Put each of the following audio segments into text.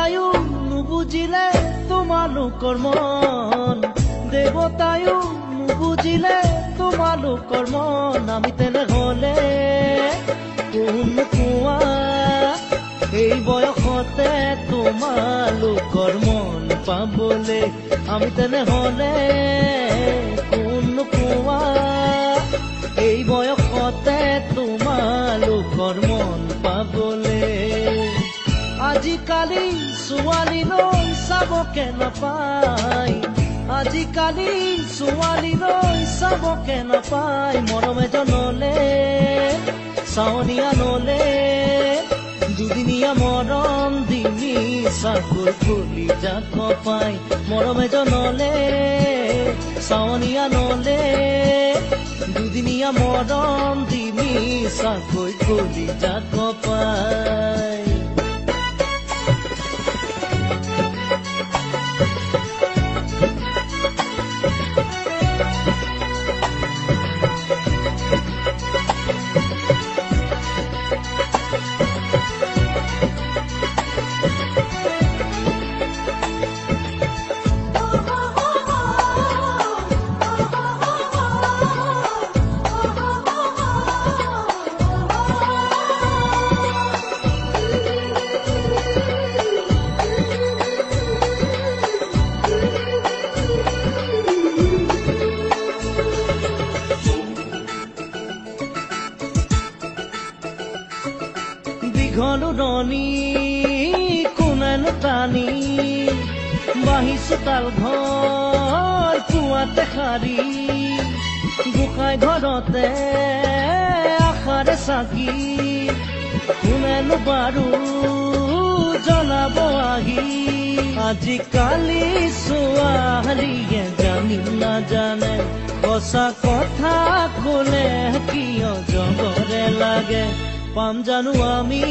দেৱতায়ো নুবুজিলে তোমালোকৰ মন, দেৱতায়ো নুবুজিলে তোমালোকৰ মন। আমি তেনেহলে কোন কোৱা এই বয়সতে তোমালোকৰ মন পাবলে। আমি তেনেহলে কোন কোৱা এই বয়সতে তোমালোকৰ মন পাবলে। আজিকালি ছোৱালীলৈ চাবকে নাপায়, আজিকালি ছোৱালীলৈ চাবকে নাপায়। মৰম এজনলে চাৱনীয়া নলে দুদিনীয়া মৰম দিমি চাকৈ খুলি যাক পাই। মৰম এজনলে চাৱনীয়া নলে দুদিনীয়া মৰম দিমি চাকৈ খুলি যাক পাই। ঘলুৰণি কোনেনো টানি বাঢ়িছো তাল ঘৰ পুৱাতে সাৰি। গোসাঁই ঘৰতে আশাৰে চাকি কোনেনো বাৰু জ্বলাব আহি। আজিকালি ছোৱালীয়ে জানি নাজানে সঁচা কথা কলে কিয় জগৰে লাগে। পাম জানো আমি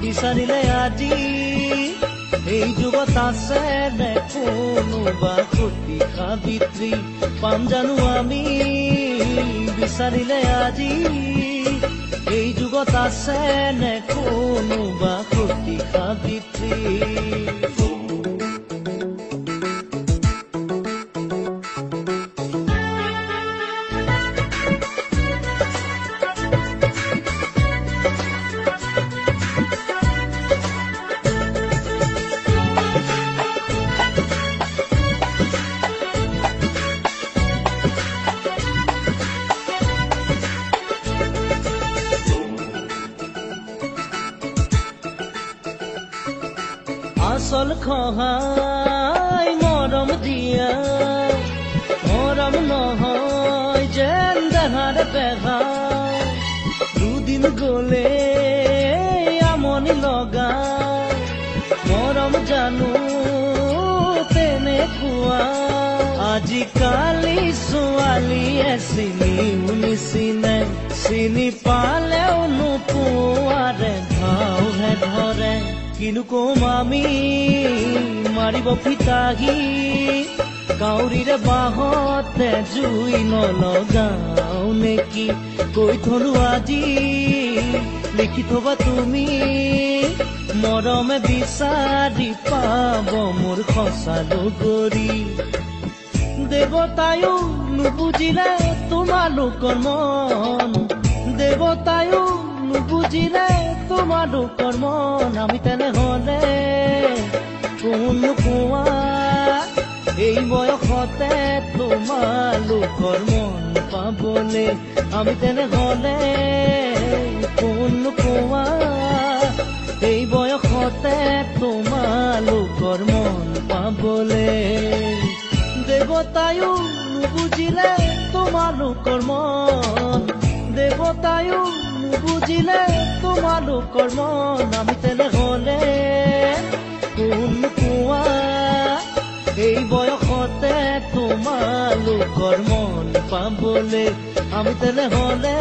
বিচাৰিলে আজি এই যুগত আছে নে কোনোবা সতী সাবিত্ৰী। পাম জানো আমি বিচাৰিলে আজি এই যুগত আছে নে কোনোবা সতী সাবিত্ৰী। আচল সহায় মৰম দিয়া, মৰম নহয় যেন দেহাৰে পেহা। দুদিন গলে আমনি লগা মৰম জানো তেনেকুৱা। আজিকালি ছোৱালীয়ে চিনিও নিচিনে, চিনি পালেও নোপোৱাৰে ঘাওহে ধৰে। কিনো কম আমি মাৰিব ফিতাহি কাউৰীৰে বাহতে জুই নলগাও নেকি। কৈ থলো আজি লিখি থবা তুমি মৰমে বিচাৰি পাব মোৰ সঁচা লগৰী। দেৱতায়ো নুবুজিলে তোমালোকৰ মন, দেৱতায়ো নুবুজিলে তোমালোকৰ মন। আমি তেনেহলে কোন কোৱা এই বয়সতে তোমালোকৰ মন পাবলে। আমি তেনেহলে কোন কোৱা এই বয়সতে তোমালোকৰ মন পাবলে। দেৱতায়ো নুবুজিলে তোমালোকৰ মন, দেৱতায়ো নুবুজিলে তোমালোকৰ মন। আমি তেনেহলে কোন কোৱা এই বয়সতে তোমালোকৰ মন পাবলে। আমি তেনেহলে